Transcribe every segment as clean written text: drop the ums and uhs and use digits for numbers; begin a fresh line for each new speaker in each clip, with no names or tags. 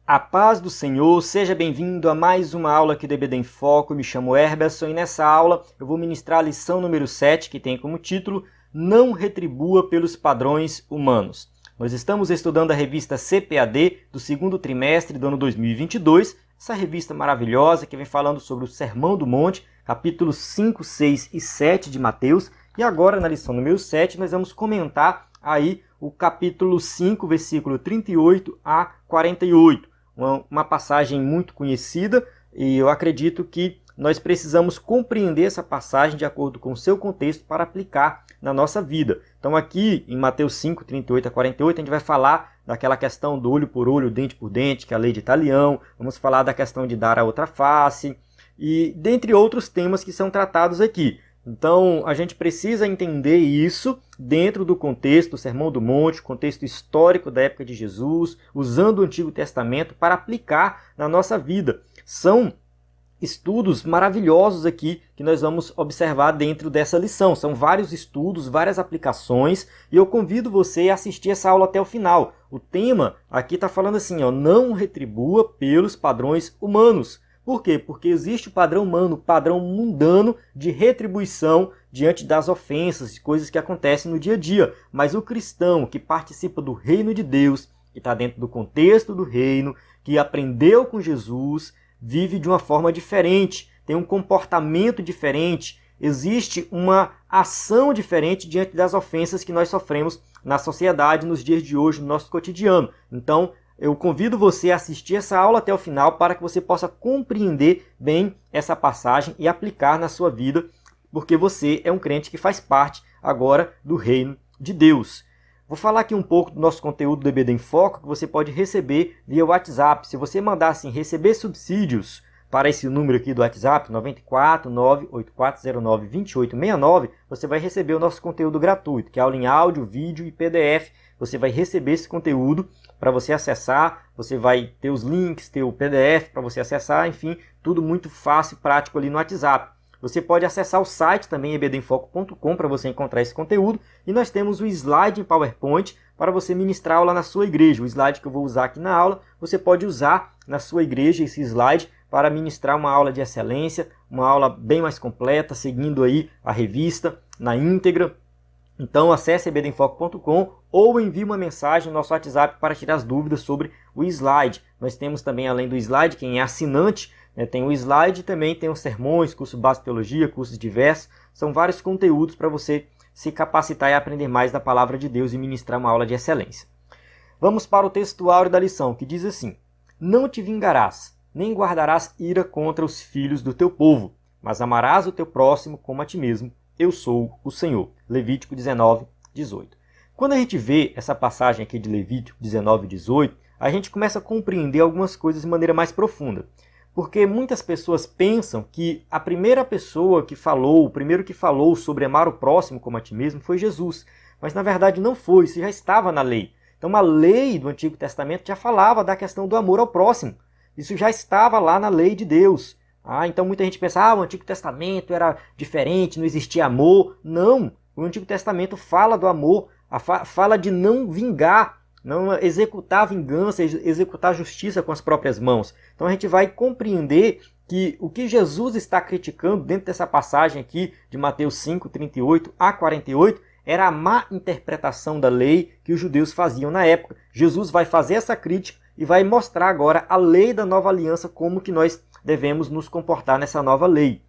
A paz do Senhor, seja bem-vindo a mais uma aula aqui do EBD em Foco. Eu me chamo Herberson e nessa aula eu vou ministrar a lição número 7, que tem como título Não retribua pelos padrões humanos. Nós estamos estudando a revista CPAD do segundo trimestre do ano 2022, essa revista maravilhosa que vem falando sobre o Sermão do Monte, capítulos 5, 6 e 7 de Mateus. E agora na lição número 7 nós vamos comentar aí o capítulo 5, versículo 38 a 48. Uma passagem muito conhecida e eu acredito que nós precisamos compreender essa passagem de acordo com o seu contexto para aplicar na nossa vida. Então aqui em Mateus 5, 38 a 48, a gente vai falar daquela questão do olho por olho, dente por dente, que é a lei de Italião. Vamos falar da questão de dar a outra face e dentre outros temas que são tratados aqui. Então, a gente precisa entender isso dentro do contexto do Sermão do Monte, contexto histórico da época de Jesus, usando o Antigo Testamento para aplicar na nossa vida. São estudos maravilhosos aqui que nós vamos observar dentro dessa lição. São vários estudos, várias aplicações, e eu convido você a assistir essa aula até o final. O tema aqui está falando assim, não retribua pelos padrões humanos. Por quê? Porque existe o padrão humano, o padrão mundano de retribuição diante das ofensas e coisas que acontecem no dia a dia. Mas o cristão que participa do reino de Deus, que está dentro do contexto do reino, que aprendeu com Jesus, vive de uma forma diferente, tem um comportamento diferente, existe uma ação diferente diante das ofensas que nós sofremos na sociedade, nos dias de hoje, no nosso cotidiano. Então, eu convido você a assistir essa aula até o final para que você possa compreender bem essa passagem e aplicar na sua vida, porque você é um crente que faz parte agora do reino de Deus. Vou falar aqui um pouco do nosso conteúdo do EBD em Foco, que você pode receber via WhatsApp. Se você mandar assim, receber subsídios para esse número aqui do WhatsApp, 94 98409 2869, você vai receber o nosso conteúdo gratuito, que é aula em áudio, vídeo e PDF. Você vai receber esse conteúdo para você acessar, você vai ter os links, ter o PDF para você acessar, enfim, tudo muito fácil e prático ali no WhatsApp. Você pode acessar o site também, ebdemfoco.com, para você encontrar esse conteúdo. E nós temos o slide em PowerPoint para você ministrar aula na sua igreja. O slide que eu vou usar aqui na aula, você pode usar na sua igreja esse slide para ministrar uma aula de excelência, uma aula bem mais completa, seguindo aí a revista na íntegra. Então acesse ebdemfoco.com ou envie uma mensagem no nosso WhatsApp para tirar as dúvidas sobre o slide. Nós temos também, além do slide, quem é assinante, tem o slide e também tem os sermões, curso básico de teologia, cursos diversos. São vários conteúdos para você se capacitar e aprender mais da palavra de Deus e ministrar uma aula de excelência. Vamos para o textuário da lição, que diz assim: Não te vingarás, nem guardarás ira contra os filhos do teu povo, mas amarás o teu próximo como a ti mesmo. Eu sou o Senhor. Levítico 19, 18. Quando a gente vê essa passagem aqui de Levítico 19, 18, a gente começa a compreender algumas coisas de maneira mais profunda. Porque muitas pessoas pensam que a primeira pessoa que falou, o primeiro que falou sobre amar o próximo como a ti mesmo foi Jesus. Mas na verdade não foi, isso já estava na lei. Então a lei do Antigo Testamento já falava da questão do amor ao próximo. Isso já estava lá na lei de Deus. Então muita gente pensa, o Antigo Testamento era diferente, não existia amor. Não, o Antigo Testamento fala do amor, fala de não vingar, não executar vingança, executar justiça com as próprias mãos. Então a gente vai compreender que o que Jesus está criticando dentro dessa passagem aqui de Mateus 5, 38 a 48, era a má interpretação da lei que os judeus faziam na época. Jesus vai fazer essa crítica e vai mostrar agora a lei da nova aliança, como que nós devemos nos comportar nessa nova lei.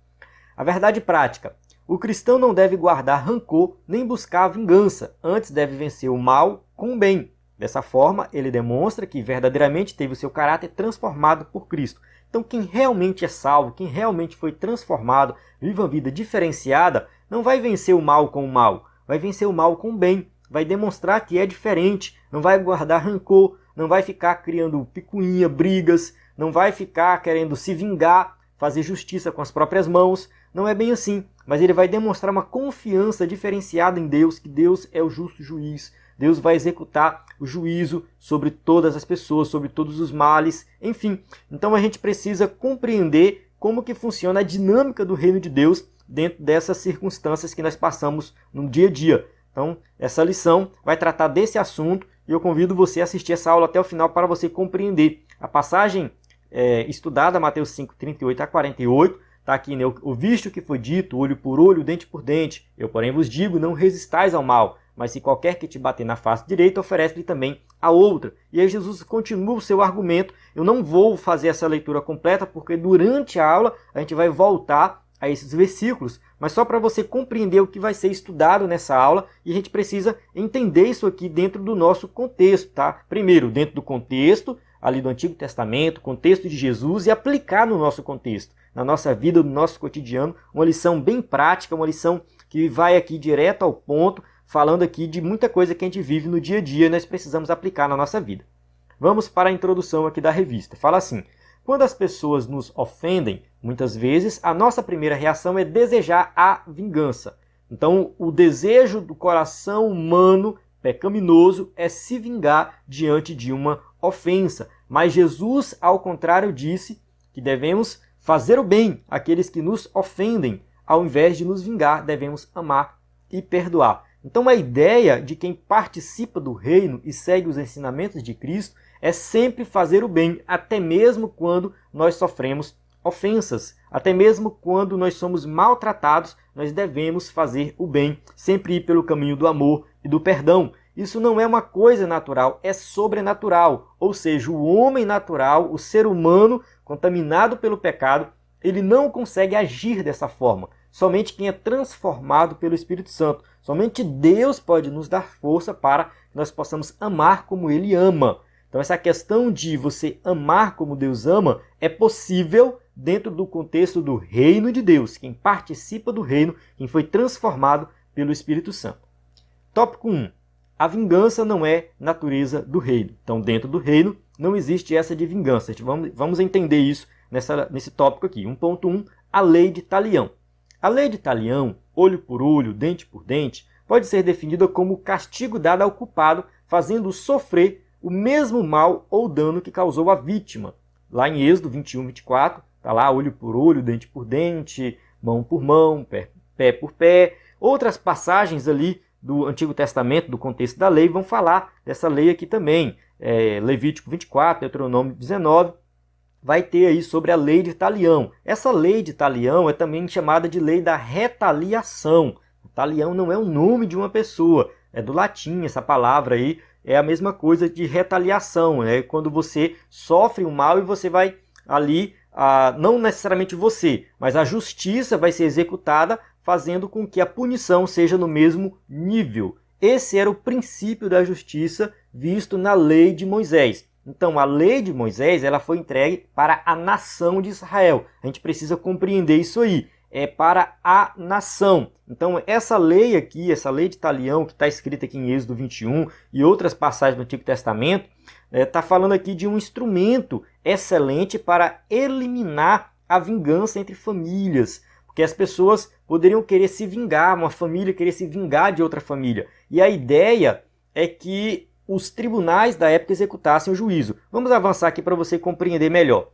A verdade prática: o cristão não deve guardar rancor nem buscar vingança, antes deve vencer o mal com o bem. Dessa forma, ele demonstra que verdadeiramente teve o seu caráter transformado por Cristo. Então, quem realmente é salvo, quem realmente foi transformado, vive uma vida diferenciada, não vai vencer o mal com o mal, vai vencer o mal com o bem, vai demonstrar que é diferente, não vai guardar rancor, não vai ficar criando picuinha, brigas, não vai ficar querendo se vingar, fazer justiça com as próprias mãos. Não é bem assim, mas ele vai demonstrar uma confiança diferenciada em Deus, que Deus é o justo juiz. Deus vai executar o juízo sobre todas as pessoas, sobre todos os males, enfim. Então a gente precisa compreender como que funciona a dinâmica do reino de Deus dentro dessas circunstâncias que nós passamos no dia a dia. Então, essa lição vai tratar desse assunto e eu convido você a assistir essa aula até o final para você compreender. A passagem estudada, Mateus 5, 38 a 48, está aqui, né? Ouviste o que foi dito, olho por olho, dente por dente. Eu, porém, vos digo, não resistais ao mal, mas se qualquer que te bater na face direita, oferece-lhe também a outra. E aí Jesus continua o seu argumento. Eu não vou fazer essa leitura completa, porque durante a aula a gente vai voltar a esses versículos, mas só para você compreender o que vai ser estudado nessa aula, e a gente precisa entender isso aqui dentro do nosso contexto, tá? Primeiro, dentro do contexto ali do Antigo Testamento, contexto de Jesus, e aplicar no nosso contexto, na nossa vida, no nosso cotidiano, uma lição bem prática, uma lição que vai aqui direto ao ponto, falando aqui de muita coisa que a gente vive no dia a dia e nós precisamos aplicar na nossa vida. Vamos para a introdução aqui da revista. Fala assim: quando as pessoas nos ofendem, muitas vezes a nossa primeira reação é desejar a vingança. Então, o desejo do coração humano pecaminoso é se vingar diante de uma ofensa. Mas Jesus, ao contrário, disse que devemos fazer o bem àqueles que nos ofendem. Ao invés de nos vingar, devemos amar e perdoar. Então, a ideia de quem participa do reino e segue os ensinamentos de Cristo é sempre fazer o bem, até mesmo quando nós sofremos ofensas, até mesmo quando nós somos maltratados, nós devemos fazer o bem, sempre ir pelo caminho do amor e do perdão. Isso não é uma coisa natural, é sobrenatural, ou seja, o homem natural, o ser humano contaminado pelo pecado, ele não consegue agir dessa forma. Somente quem é transformado pelo Espírito Santo, somente Deus pode nos dar força para que nós possamos amar como Ele ama. Então essa questão de você amar como Deus ama é possível dentro do contexto do reino de Deus, quem participa do reino, quem foi transformado pelo Espírito Santo. Tópico 1. A vingança não é natureza do reino. Então dentro do reino não existe essa de vingança. Vamos entender isso nesse tópico aqui. 1.1. A lei de Talião. A lei de Talião, olho por olho, dente por dente, pode ser definida como o castigo dado ao culpado, fazendo-o sofrer o mesmo mal ou dano que causou a vítima. Lá em Êxodo 21, 24, está lá olho por olho, dente por dente, mão por mão, pé por pé. Outras passagens ali do Antigo Testamento, do contexto da lei, vão falar dessa lei aqui também. Levítico 24, Deuteronômio 19, vai ter aí sobre a lei de Talião. Essa lei de Talião é também chamada de lei da retaliação. Talião não é o nome de uma pessoa, é do latim, essa palavra aí é a mesma coisa de retaliação, né? Quando você sofre um mal e você vai ali, não necessariamente você, mas a justiça vai ser executada, fazendo com que a punição seja no mesmo nível. Esse era o princípio da justiça visto na lei de Moisés. Então, a lei de Moisés ela foi entregue para a nação de Israel. A gente precisa compreender isso aí. É para a nação. Então, essa lei aqui, essa lei de Talião, que está escrita aqui em Êxodo 21 e outras passagens do Antigo Testamento, está falando aqui de um instrumento excelente para eliminar a vingança entre famílias. Porque as pessoas poderiam querer se vingar, uma família querer se vingar de outra família. E a ideia é que os tribunais da época executassem o juízo. Vamos avançar aqui para você compreender melhor.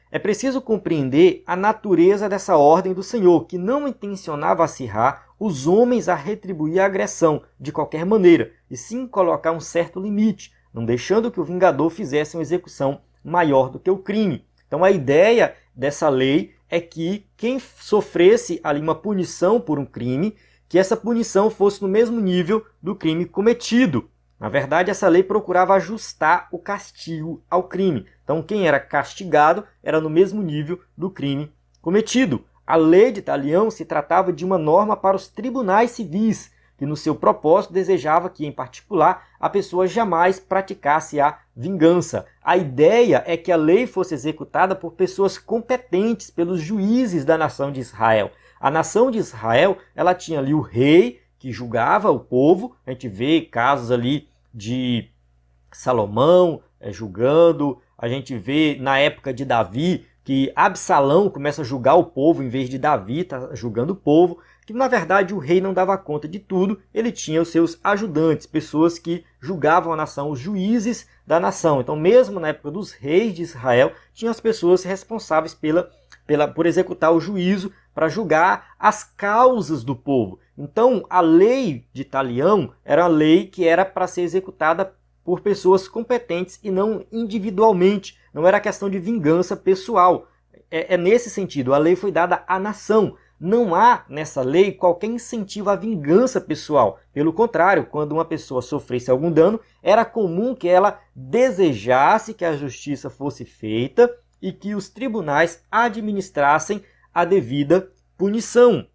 É preciso compreender a natureza dessa ordem do Senhor, que não intencionava acirrar os homens a retribuir a agressão de qualquer maneira, e sim colocar um certo limite, não deixando que o vingador fizesse uma execução maior do que o crime. Então a ideia dessa lei é que quem sofresse ali uma punição por um crime, que essa punição fosse no mesmo nível do crime cometido. Na verdade, essa lei procurava ajustar o castigo ao crime. Então, quem era castigado era no mesmo nível do crime cometido. A lei de Talião se tratava de uma norma para os tribunais civis, que no seu propósito desejava que, em particular, a pessoa jamais praticasse a vingança. A ideia é que a lei fosse executada por pessoas competentes, pelos juízes da nação de Israel. A nação de Israel, ela tinha ali o rei, que julgava o povo. A gente vê casos ali de Salomão julgando, a gente vê na época de Davi que Absalão começa a julgar o povo em vez de Davi estar julgando o povo, que na verdade o rei não dava conta de tudo, ele tinha os seus ajudantes, pessoas que julgavam a nação, os juízes da nação. Então mesmo na época dos reis de Israel, tinha as pessoas responsáveis por executar o juízo, para julgar as causas do povo. Então, a lei de Talião era a lei que era para ser executada por pessoas competentes e não individualmente. Não era questão de vingança pessoal. É nesse sentido, a lei foi dada à nação. Não há nessa lei qualquer incentivo à vingança pessoal. Pelo contrário, quando uma pessoa sofresse algum dano, era comum que ela desejasse que a justiça fosse feita e que os tribunais administrassem a devida punição.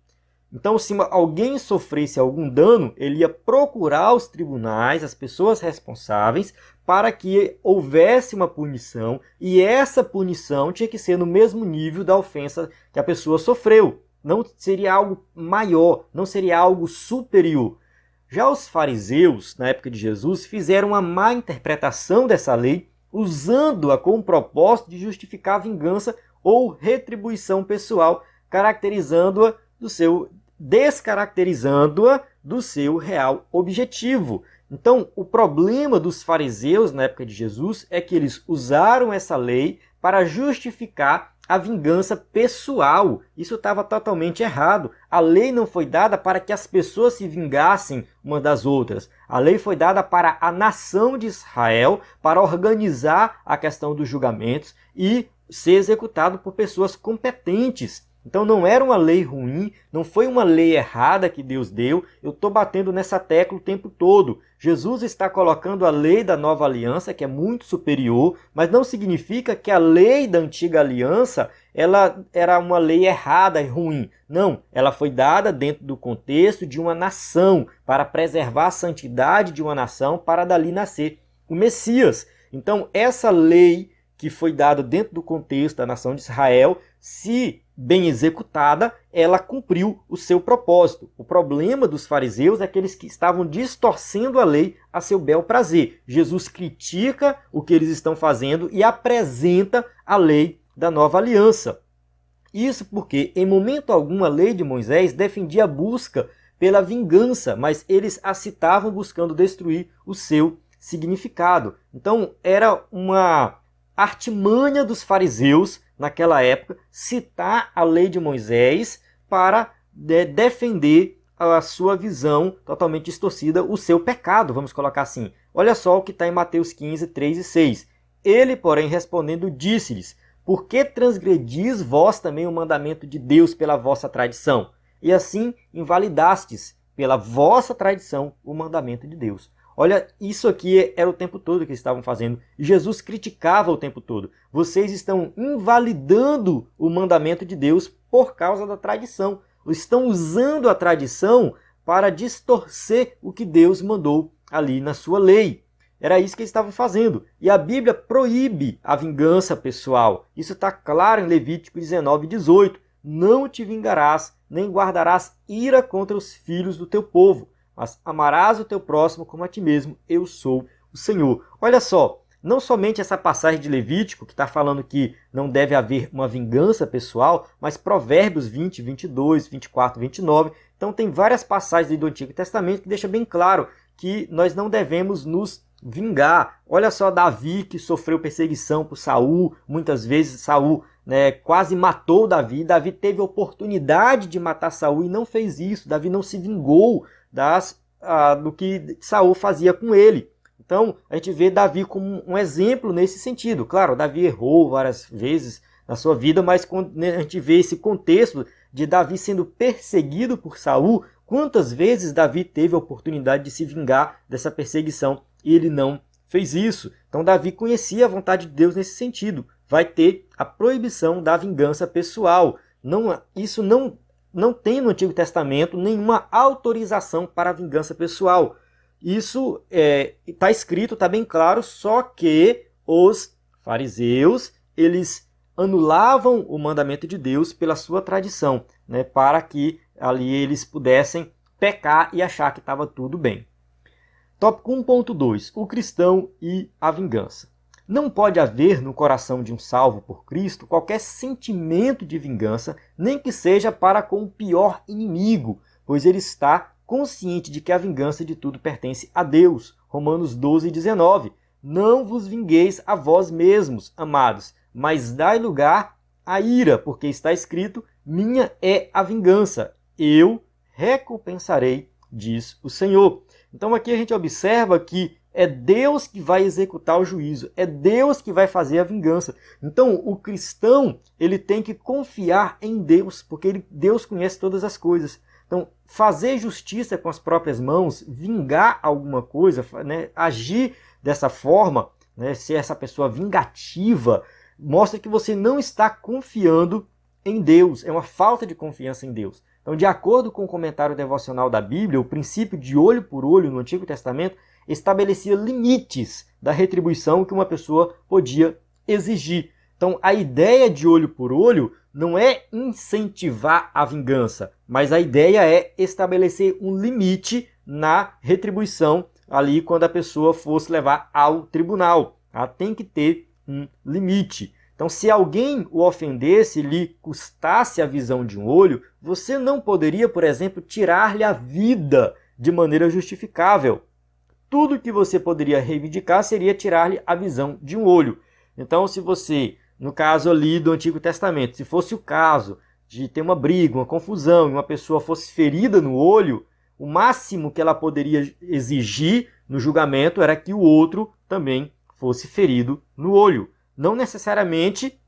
Então, se alguém sofresse algum dano, ele ia procurar os tribunais, as pessoas responsáveis, para que houvesse uma punição, e essa punição tinha que ser no mesmo nível da ofensa que a pessoa sofreu. Não seria algo maior, não seria algo superior. Já os fariseus, na época de Jesus, fizeram uma má interpretação dessa lei, usando-a com o propósito de justificar a vingança ou retribuição pessoal, descaracterizando-a do seu real objetivo. Então, o problema dos fariseus na época de Jesus é que eles usaram essa lei para justificar a vingança pessoal. Isso estava totalmente errado. A lei não foi dada para que as pessoas se vingassem umas das outras. A lei foi dada para a nação de Israel, para organizar a questão dos julgamentos e ser executado por pessoas competentes. Então não era uma lei ruim, não foi uma lei errada que Deus deu. Eu estou batendo nessa tecla o tempo todo. Jesus está colocando a lei da nova aliança, que é muito superior, mas não significa que a lei da antiga aliança ela era uma lei errada e ruim. Não, ela foi dada dentro do contexto de uma nação, para preservar a santidade de uma nação, para dali nascer o Messias. Então essa lei que foi dada dentro do contexto da nação de Israel, se bem executada, ela cumpriu o seu propósito. O problema dos fariseus é que eles estavam distorcendo a lei a seu bel prazer. Jesus critica o que eles estão fazendo e apresenta a lei da nova aliança. Isso porque, em momento algum, a lei de Moisés defendia a busca pela vingança, mas eles a citavam buscando destruir o seu significado. Então, era uma artimanha dos fariseus naquela época citar a lei de Moisés para defender a sua visão totalmente distorcida, o seu pecado, vamos colocar assim. Olha só o que está em Mateus 15, 3 e 6. Ele, porém, respondendo, disse-lhes: por que transgredis vós também o mandamento de Deus pela vossa tradição? E assim invalidastes pela vossa tradição o mandamento de Deus. Olha, isso aqui era o tempo todo que eles estavam fazendo. E Jesus criticava o tempo todo. Vocês estão invalidando o mandamento de Deus por causa da tradição. Estão usando a tradição para distorcer o que Deus mandou ali na sua lei. Era isso que eles estavam fazendo. E a Bíblia proíbe a vingança pessoal. Isso está claro em Levítico 19, 18. Não te vingarás, nem guardarás ira contra os filhos do teu povo, mas amarás o teu próximo como a ti mesmo. Eu sou o Senhor. Olha só, não somente essa passagem de Levítico, que está falando que não deve haver uma vingança pessoal, mas Provérbios 20, 22, 24, 29. Então tem várias passagens do Antigo Testamento que deixam bem claro que nós não devemos nos vingar. Olha só Davi, que sofreu perseguição por Saul. Muitas vezes Saul quase matou Davi. Davi teve a oportunidade de matar Saul e não fez isso. Davi não se vingou do que Saul fazia com ele. Então, a gente vê Davi como um exemplo nesse sentido. Claro, Davi errou várias vezes na sua vida, mas quando a gente vê esse contexto de Davi sendo perseguido por Saul, quantas vezes Davi teve a oportunidade de se vingar dessa perseguição e ele não fez isso. Então, Davi conhecia a vontade de Deus nesse sentido. Vai ter a proibição da vingança pessoal. Isso não tem no Antigo Testamento nenhuma autorização para a vingança pessoal. Isso está escrito, está bem claro, só que os fariseus, eles anulavam o mandamento de Deus pela sua tradição, para que ali eles pudessem pecar e achar que estava tudo bem. Tópico 1.2. O cristão e a vingança. Não pode haver no coração de um salvo por Cristo qualquer sentimento de vingança, nem que seja para com o pior inimigo, pois ele está consciente de que a vingança de tudo pertence a Deus. Romanos 12, 19. Não vos vingueis a vós mesmos, amados, mas dai lugar à ira, porque está escrito: minha é a vingança, eu recompensarei, diz o Senhor. Então aqui a gente observa que É Deus que vai executar o juízo, é Deus que vai fazer a vingança. Então, o cristão, ele tem que confiar em Deus, porque Deus conhece todas as coisas. Então, fazer justiça com as próprias mãos, vingar alguma coisa, né, agir dessa forma, né, ser essa pessoa vingativa, mostra que você não está confiando em Deus, é uma falta de confiança em Deus. Então, de acordo com o comentário devocional da Bíblia, o princípio de olho por olho no Antigo Testamento estabelecia limites da retribuição que uma pessoa podia exigir. Então, a ideia de olho por olho não é incentivar a vingança, mas a ideia é estabelecer um limite na retribuição ali quando a pessoa fosse levar ao tribunal. Ela tem que ter um limite. Então, se alguém o ofendesse, lhe custasse a visão de um olho, você não poderia, por exemplo, tirar-lhe a vida de maneira justificável. Tudo que você poderia reivindicar seria tirar-lhe a visão de um olho. Então, se você, no caso ali do Antigo Testamento, se fosse o caso de ter uma briga, uma confusão, e uma pessoa fosse ferida no olho, o máximo que ela poderia exigir no julgamento era que o outro também fosse ferido no olho. Não necessariamente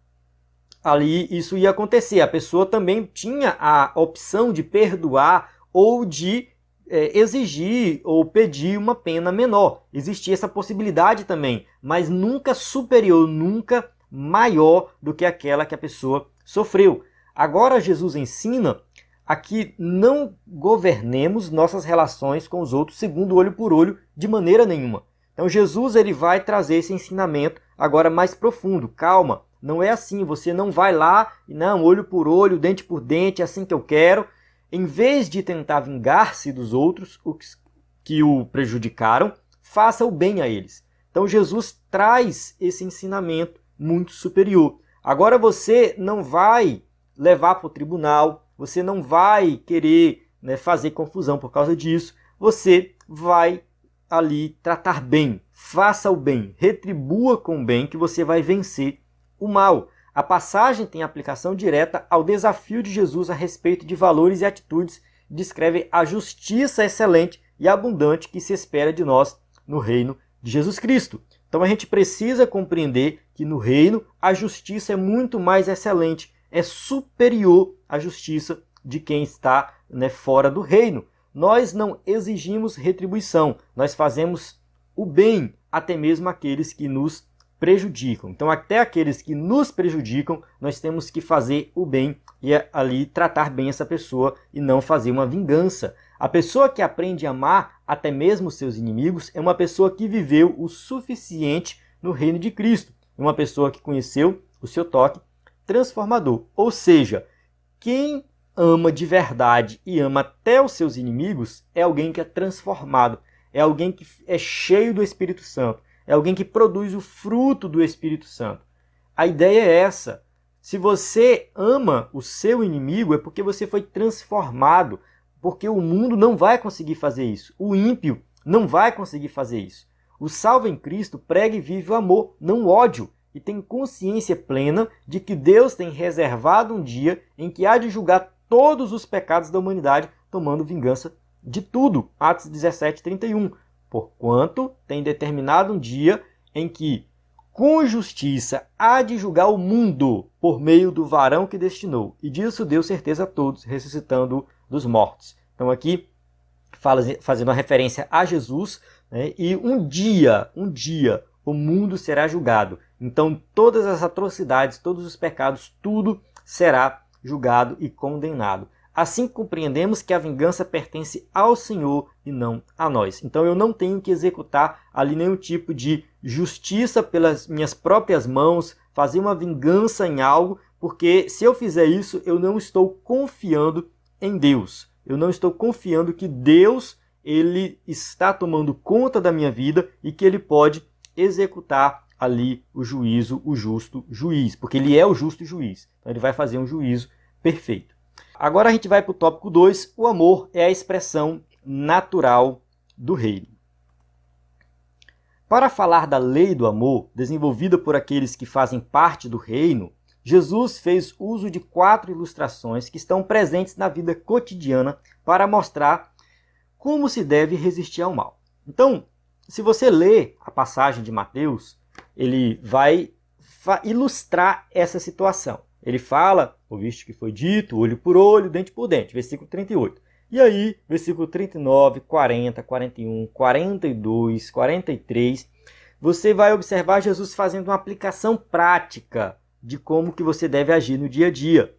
ali isso ia acontecer. A pessoa também tinha a opção de perdoar ou de exigir ou pedir uma pena menor. Existia essa possibilidade também, mas nunca superior, nunca maior do que aquela que a pessoa sofreu. Agora Jesus ensina a que não governemos nossas relações com os outros segundo olho por olho de maneira nenhuma. Então Jesus ele vai trazer esse ensinamento agora mais profundo. Calma, não é assim, você não vai lá e não, olho por olho, dente por dente, é assim que eu quero. Em vez de tentar vingar-se dos outros que o prejudicaram, faça o bem a eles. Então Jesus traz esse ensinamento muito superior. Agora você não vai levar para o tribunal, você não vai querer, né, fazer confusão por causa disso, você vai ali tratar bem, faça o bem, retribua com o bem que você vai vencer o mal. A passagem tem aplicação direta ao desafio de Jesus a respeito de valores e atitudes e descreve a justiça excelente e abundante que se espera de nós no reino de Jesus Cristo. Então a gente precisa compreender que no reino a justiça é muito mais excelente, é superior à justiça de quem está, né, fora do reino. Nós não exigimos retribuição, nós fazemos o bem até mesmo àqueles que nos prejudicam. Então, até aqueles que nos prejudicam, nós temos que fazer o bem e ali tratar bem essa pessoa e não fazer uma vingança. A pessoa que aprende a amar até mesmo seus inimigos é uma pessoa que viveu o suficiente no reino de Cristo. Uma pessoa que conheceu o seu toque transformador. Ou seja, quem ama de verdade e ama até os seus inimigos é alguém que é transformado, é alguém que é cheio do Espírito Santo, é alguém que produz o fruto do Espírito Santo. A ideia é essa. Se você ama o seu inimigo, é porque você foi transformado, porque o mundo não vai conseguir fazer isso. O ímpio não vai conseguir fazer isso. O salvo em Cristo prega e vive o amor, não o ódio, e tem consciência plena de que Deus tem reservado um dia em que há de julgar todos os pecados da humanidade, tomando vingança de tudo. Atos 17:31. Porquanto tem determinado um dia em que, com justiça, há de julgar o mundo por meio do varão que destinou. E disso deu certeza a todos, ressuscitando dos mortos. Então aqui, fazendo uma referência a Jesus, né, e um dia, o mundo será julgado. Então todas as atrocidades, todos os pecados, tudo será julgado e condenado. Assim compreendemos que a vingança pertence ao Senhor e não a nós. Então eu não tenho que executar ali nenhum tipo de justiça pelas minhas próprias mãos, fazer uma vingança em algo, porque se eu fizer isso, eu não estou confiando em Deus. Eu não estou confiando que Deus ele está tomando conta da minha vida e que ele pode executar ali o juízo, o justo juiz, porque ele é o justo juiz. Então ele vai fazer um juízo perfeito. Agora a gente vai para o tópico 2, o amor é a expressão natural do reino. Para falar da lei do amor, desenvolvida por aqueles que fazem parte do reino, Jesus fez uso de 4 ilustrações que estão presentes na vida cotidiana para mostrar como se deve resistir ao mal. Então, se você ler a passagem de Mateus, ele vai ilustrar essa situação. Ele fala, ouviste que foi dito, olho por olho, dente por dente, versículo 38. E aí, versículo 39, 40, 41, 42, 43, você vai observar Jesus fazendo uma aplicação prática de como que você deve agir no dia a dia.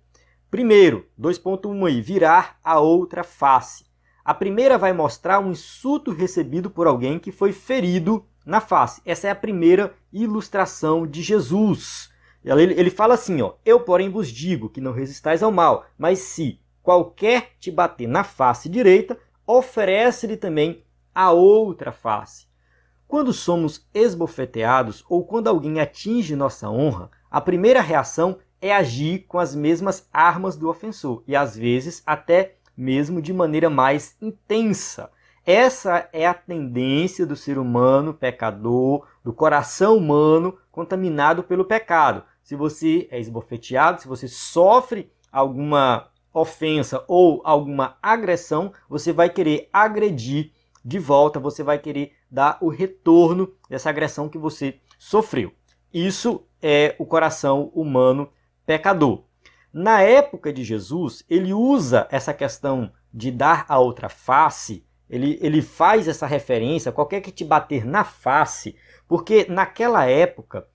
Primeiro, 2.1 aí, virar a outra face. A primeira vai mostrar um insulto recebido por alguém que foi ferido na face. Essa é a primeira ilustração de Jesus. Ele fala assim, ó, eu porém vos digo que não resistais ao mal, mas se qualquer te bater na face direita, oferece-lhe também a outra face. Quando somos esbofeteados ou quando alguém atinge nossa honra, a primeira reação é agir com as mesmas armas do ofensor e às vezes até mesmo de maneira mais intensa. Essa é a tendência do ser humano pecador, do coração humano contaminado pelo pecado. Se você é esbofeteado, se você sofre alguma ofensa ou alguma agressão, você vai querer agredir de volta, você vai querer dar o retorno dessa agressão que você sofreu. Isso é o coração humano pecador. Na época de Jesus, ele usa essa questão de dar a outra face, ele faz essa referência, qualquer que te bater na face, porque naquela época,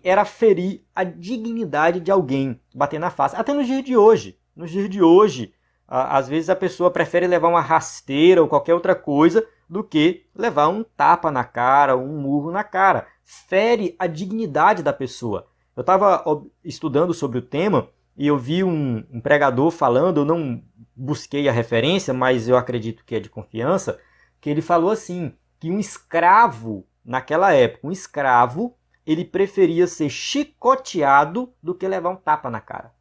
era ferir a dignidade de alguém, bater na face. Até nos dias de hoje. Nos dias de hoje, às vezes a pessoa prefere levar uma rasteira ou qualquer outra coisa do que levar um tapa na cara, um murro na cara. Fere a dignidade da pessoa. Eu estava estudando sobre o tema e eu vi um pregador falando, eu não busquei a referência, mas eu acredito que é de confiança, que ele falou assim, que um escravo, naquela época, um escravo, ele preferia ser chicoteado do que levar um tapa na cara.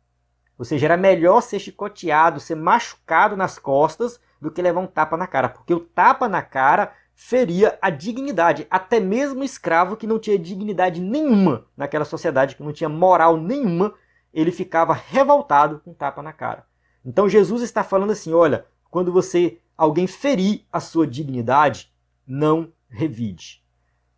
Ou seja, era melhor ser chicoteado, ser machucado nas costas, do que levar um tapa na cara, porque o tapa na cara feria a dignidade, até mesmo o escravo que não tinha dignidade nenhuma naquela sociedade, que não tinha moral nenhuma, ele ficava revoltado com tapa na cara. Então Jesus está falando assim, olha, quando alguém ferir a sua dignidade, não revide.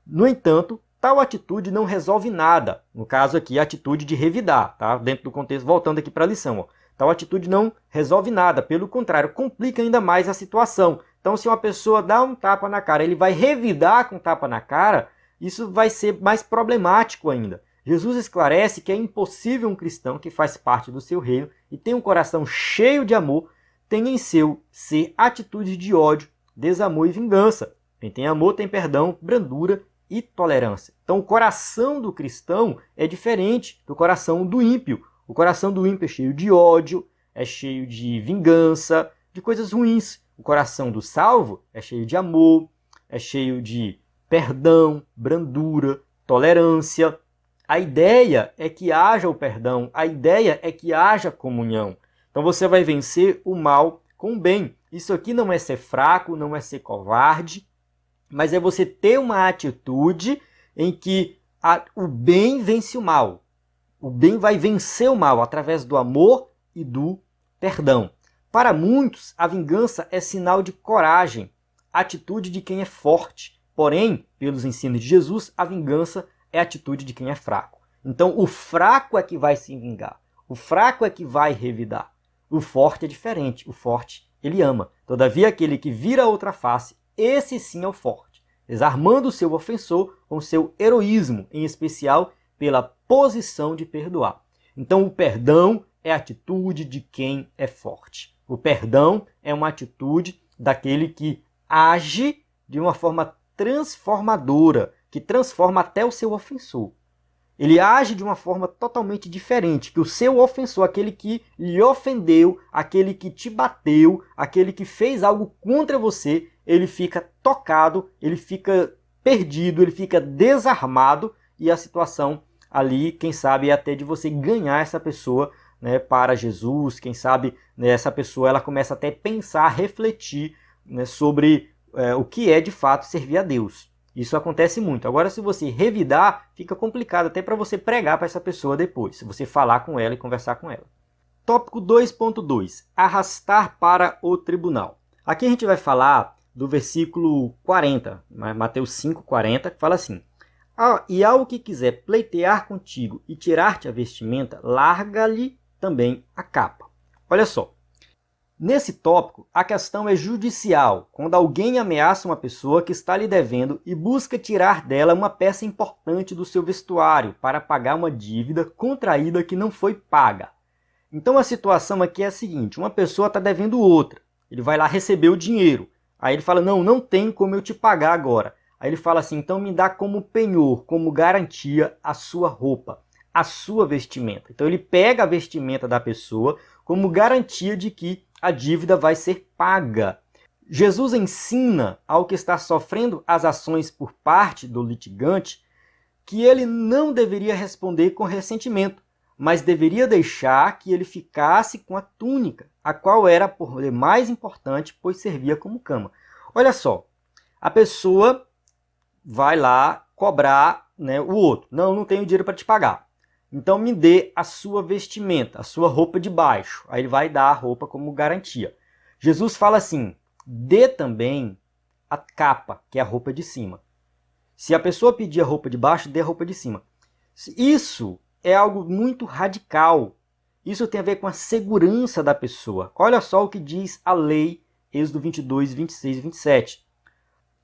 No entanto, tal atitude não resolve nada. No caso aqui, a atitude de revidar, tá? Dentro do contexto, voltando aqui para a lição, ó. Tal atitude não resolve nada, pelo contrário, complica ainda mais a situação. Então, se uma pessoa dá um tapa na cara, ele vai revidar com um tapa na cara, isso vai ser mais problemático ainda. Jesus esclarece que é impossível um cristão que faz parte do seu reino e tem um coração cheio de amor, tenha em seu ser atitudes de ódio, desamor e vingança. Quem tem amor tem perdão, brandura e tolerância. Então, o coração do cristão é diferente do coração do ímpio. O coração do ímpio é cheio de ódio, é cheio de vingança, de coisas ruins. O coração do salvo é cheio de amor, é cheio de perdão, brandura, tolerância. A ideia é que haja o perdão, a ideia é que haja comunhão. Então você vai vencer o mal com o bem. Isso aqui não é ser fraco, não é ser covarde, mas é você ter uma atitude em que o bem vence o mal. O bem vai vencer o mal através do amor e do perdão. Para muitos, a vingança é sinal de coragem, atitude de quem é forte. Porém, pelos ensinos de Jesus, a vingança é a atitude de quem é fraco. Então, o fraco é que vai se vingar. O fraco é que vai revidar. O forte é diferente. O forte, ele ama. Todavia, aquele que vira a outra face, esse sim é o forte, desarmando o seu ofensor com seu heroísmo, em especial pela posição de perdoar. Então, o perdão é a atitude de quem é forte. O perdão é uma atitude daquele que age de uma forma transformadora, que transforma até o seu ofensor. Ele age de uma forma totalmente diferente, que o seu ofensor, aquele que lhe ofendeu, aquele que te bateu, aquele que fez algo contra você, ele fica tocado, ele fica perdido, ele fica desarmado e a situação ali, quem sabe, é até de você ganhar essa pessoa, né, para Jesus. Quem sabe, né, essa pessoa ela começa até a pensar, refletir, né, sobre o que é de fato servir a Deus. Isso acontece muito. Agora, se você revidar, fica complicado até para você pregar para essa pessoa depois, se você falar com ela e conversar com ela. Tópico 2.2. Arrastar para o tribunal. Aqui a gente vai falar do versículo 40, Mateus 5:40, que fala assim: e ao que quiser pleitear contigo e tirar-te a vestimenta, larga-lhe também a capa. Olha só, nesse tópico, a questão é judicial, quando alguém ameaça uma pessoa que está lhe devendo e busca tirar dela uma peça importante do seu vestuário para pagar uma dívida contraída que não foi paga. Então a situação aqui é a seguinte: uma pessoa está devendo outra, ele vai lá receber o dinheiro, aí ele fala, não tem como eu te pagar agora. Aí ele fala assim, então me dá como penhor, como garantia a sua roupa, a sua vestimenta. Então ele pega a vestimenta da pessoa como garantia de que a dívida vai ser paga. Jesus ensina ao que está sofrendo as ações por parte do litigante que ele não deveria responder com ressentimento, mas deveria deixar que ele ficasse com a túnica, a qual era por mais importante, pois servia como cama. Olha só, a pessoa vai lá cobrar, o outro. Não tenho dinheiro para te pagar. Então me dê a sua vestimenta, a sua roupa de baixo. Aí ele vai dar a roupa como garantia. Jesus fala assim, dê também a capa, que é a roupa de cima. Se a pessoa pedir a roupa de baixo, dê a roupa de cima. Isso é algo muito radical. Isso tem a ver com a segurança da pessoa. Olha só o que diz a lei, Êxodo 22, 26 e 27.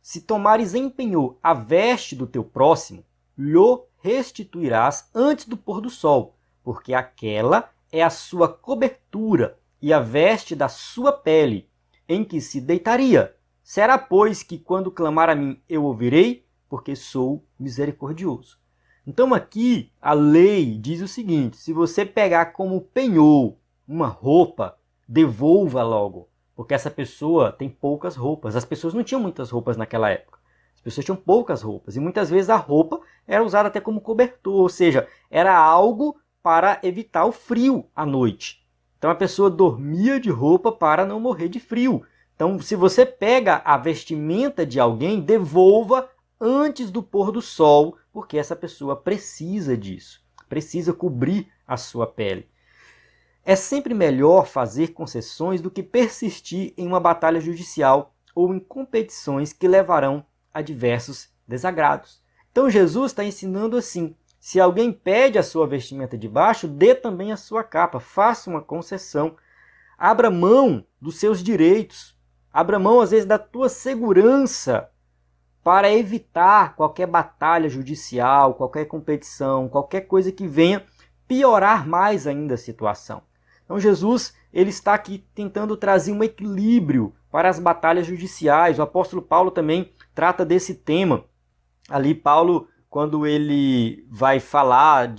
Se tomares em penhor a veste do teu próximo, lhe restituirás antes do pôr do sol, porque aquela é a sua cobertura e a veste da sua pele, em que se deitaria. Será, pois, que quando clamar a mim eu ouvirei, porque sou misericordioso. Então aqui a lei diz o seguinte: se você pegar como penhor uma roupa, devolva logo, porque essa pessoa tem poucas roupas. As pessoas não tinham muitas roupas naquela época. As pessoas tinham poucas roupas e muitas vezes a roupa era usada até como cobertor, ou seja, era algo para evitar o frio à noite. Então a pessoa dormia de roupa para não morrer de frio. Então se você pega a vestimenta de alguém, devolva antes do pôr do sol, porque essa pessoa precisa disso, precisa cobrir a sua pele. É sempre melhor fazer concessões do que persistir em uma batalha judicial ou em competições que levarão a diversos desagrados. Então Jesus está ensinando assim: se alguém pede a sua vestimenta de baixo, dê também a sua capa, faça uma concessão, abra mão dos seus direitos, abra mão às vezes da tua segurança, para evitar qualquer batalha judicial, qualquer competição, qualquer coisa que venha piorar mais ainda a situação. Então Jesus ele está aqui tentando trazer um equilíbrio para as batalhas judiciais. O apóstolo Paulo também trata desse tema. Ali Paulo, quando ele vai falar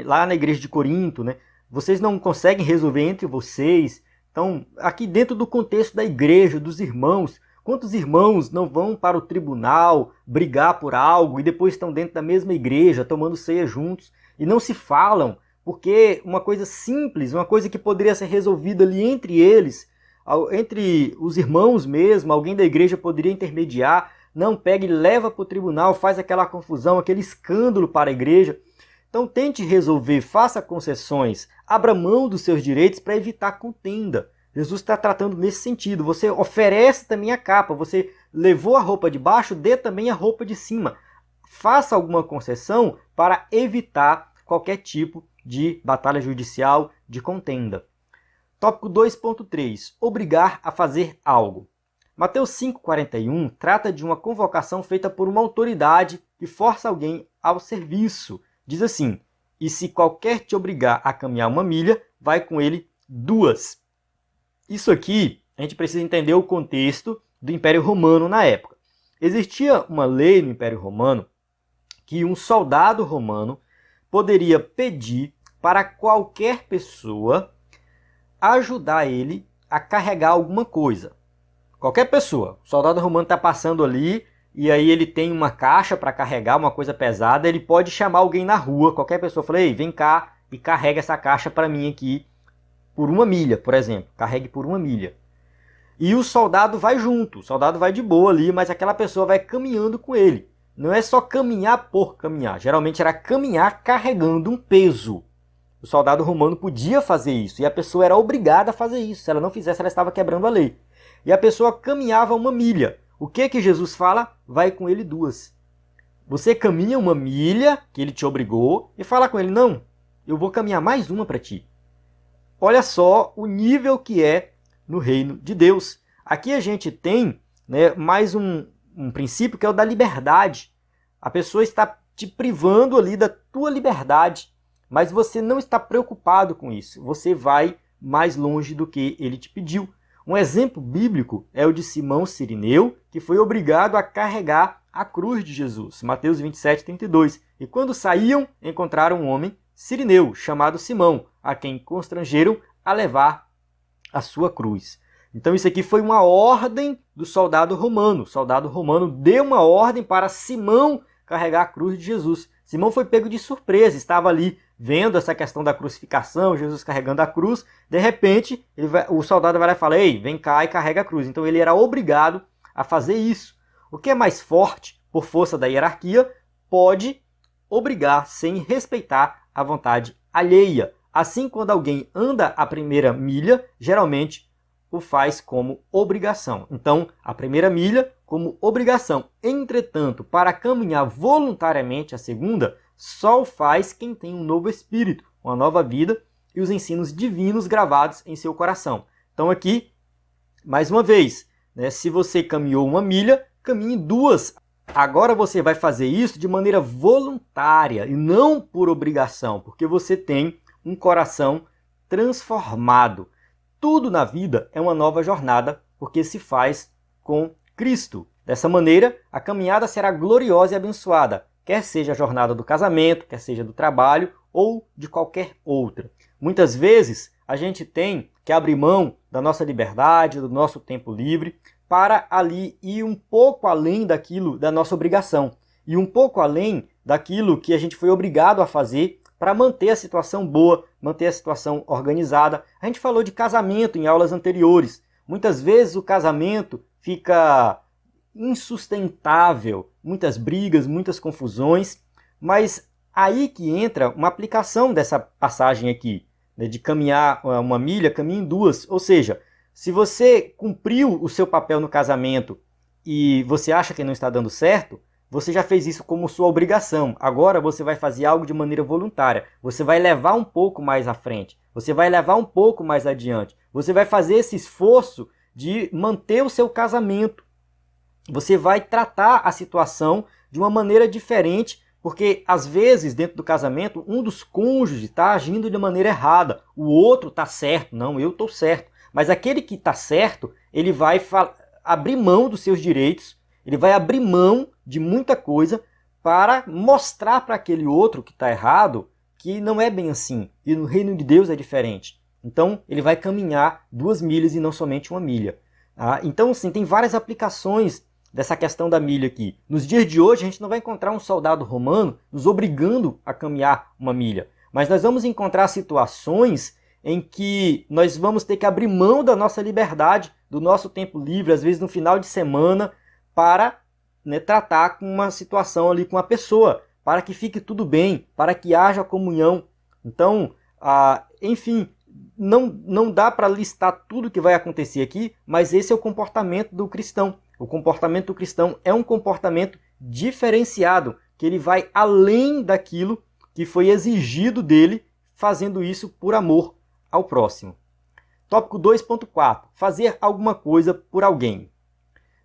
lá na igreja de Corinto, vocês não conseguem resolver entre vocês. Então, aqui dentro do contexto da igreja, dos irmãos, quantos irmãos não vão para o tribunal brigar por algo e depois estão dentro da mesma igreja, tomando ceia juntos e não se falam, porque uma coisa simples, uma coisa que poderia ser resolvida ali entre eles, entre os irmãos mesmo, alguém da igreja poderia intermediar, não pega e leva para o tribunal, faz aquela confusão, aquele escândalo para a igreja. Então tente resolver, faça concessões, abra mão dos seus direitos para evitar contenda. Jesus está tratando nesse sentido. Você oferece também a capa, você levou a roupa de baixo, dê também a roupa de cima. Faça alguma concessão para evitar qualquer tipo de batalha judicial, de contenda. Tópico 2.3. Obrigar a fazer algo. Mateus 5,41 trata de uma convocação feita por uma autoridade que força alguém ao serviço. Diz assim: e se qualquer te obrigar a caminhar 1 milha, vai com ele 2. Isso aqui, a gente precisa entender o contexto do Império Romano na época. Existia uma lei no Império Romano que um soldado romano poderia pedir para qualquer pessoa ajudar ele a carregar alguma coisa. Qualquer pessoa. O soldado romano está passando ali e aí ele tem uma caixa para carregar, uma coisa pesada, ele pode chamar alguém na rua, qualquer pessoa, fala: ei, vem cá e carrega essa caixa para mim aqui por 1 milha, por exemplo. Carregue por 1 milha. E o soldado vai junto, o soldado vai de boa ali, mas aquela pessoa vai caminhando com ele. Não é só caminhar por caminhar, geralmente era caminhar carregando um peso. O soldado romano podia fazer isso e a pessoa era obrigada a fazer isso. Se ela não fizesse, ela estava quebrando a lei. e a pessoa caminhava 1 milha. O que Jesus fala? Vai com ele 2. Você caminha 1 milha, que ele te obrigou, e fala com ele, não, eu vou caminhar mais 1 para ti. Olha só o nível que é no reino de Deus. Aqui a gente tem, né, mais um princípio que é o da liberdade. A pessoa está te privando ali da tua liberdade, mas você não está preocupado com isso. Você vai mais longe do que ele te pediu. Um exemplo bíblico é o de Simão Cirineu, que foi obrigado a carregar a cruz de Jesus. Mateus 27:32. E quando saíam, encontraram um homem, Cirineu, chamado Simão, a quem constrangeram a levar a sua cruz. Então isso aqui foi uma ordem do soldado romano. O soldado romano deu uma ordem para Simão carregar a cruz de Jesus. Simão foi pego de surpresa, estava ali vendo essa questão da crucificação, Jesus carregando a cruz. De repente, o soldado vai lá e fala, ei, vem cá e carrega a cruz. Então ele era obrigado a fazer isso. O que é mais forte, por força da hierarquia, pode obrigar sem respeitar a vontade alheia. Assim, quando alguém anda a 1 milha, geralmente o faz como obrigação. Então, a 1 milha como obrigação. Entretanto, para caminhar voluntariamente a 2ª, só o faz quem tem um novo espírito, uma nova vida e os ensinos divinos gravados em seu coração. Então aqui, mais uma vez, né, se você caminhou 1 milha, caminhe 2. Agora você vai fazer isso de maneira voluntária e não por obrigação, porque você tem um coração transformado. Tudo na vida é uma nova jornada, porque se faz com Cristo. Dessa maneira, a caminhada será gloriosa e abençoada, quer seja a jornada do casamento, quer seja do trabalho ou de qualquer outra. Muitas vezes, a gente tem que abrir mão da nossa liberdade, do nosso tempo livre, para ali ir um pouco além daquilo da nossa obrigação e um pouco além daquilo que a gente foi obrigado a fazer para manter a situação boa, manter a situação organizada. A gente falou de casamento em aulas anteriores. Muitas vezes o casamento fica insustentável, muitas brigas, muitas confusões, mas aí que entra uma aplicação dessa passagem aqui, né, de caminhar 1 milha, caminhe 2, ou seja, se você cumpriu o seu papel no casamento e você acha que não está dando certo, você já fez isso como sua obrigação. Agora você vai fazer algo de maneira voluntária. Você vai levar um pouco mais à frente. Você vai levar um pouco mais adiante. Você vai fazer esse esforço de manter o seu casamento. Você vai tratar a situação de uma maneira diferente, porque às vezes dentro do casamento um dos cônjuges está agindo de maneira errada. O outro está certo. Não, eu estou certo. Mas aquele que está certo, ele vai abrir mão dos seus direitos, ele vai abrir mão de muita coisa para mostrar para aquele outro que está errado que não é bem assim. E no reino de Deus é diferente. Então, ele vai caminhar 2 milhas e não somente 1 milha. Então, sim, tem várias aplicações dessa questão da milha aqui. Nos dias de hoje, a gente não vai encontrar um soldado romano nos obrigando a caminhar 1 milha. Mas nós vamos encontrar situações em que nós vamos ter que abrir mão da nossa liberdade, do nosso tempo livre, às vezes no final de semana, para, né, tratar com uma situação ali com a pessoa, para que fique tudo bem, para que haja comunhão. Então, enfim, não dá para listar tudo que vai acontecer aqui, mas esse é o comportamento do cristão. O comportamento do cristão é um comportamento diferenciado, que ele vai além daquilo que foi exigido dele, fazendo isso por amor ao próximo. Tópico 2.4. Fazer alguma coisa por alguém.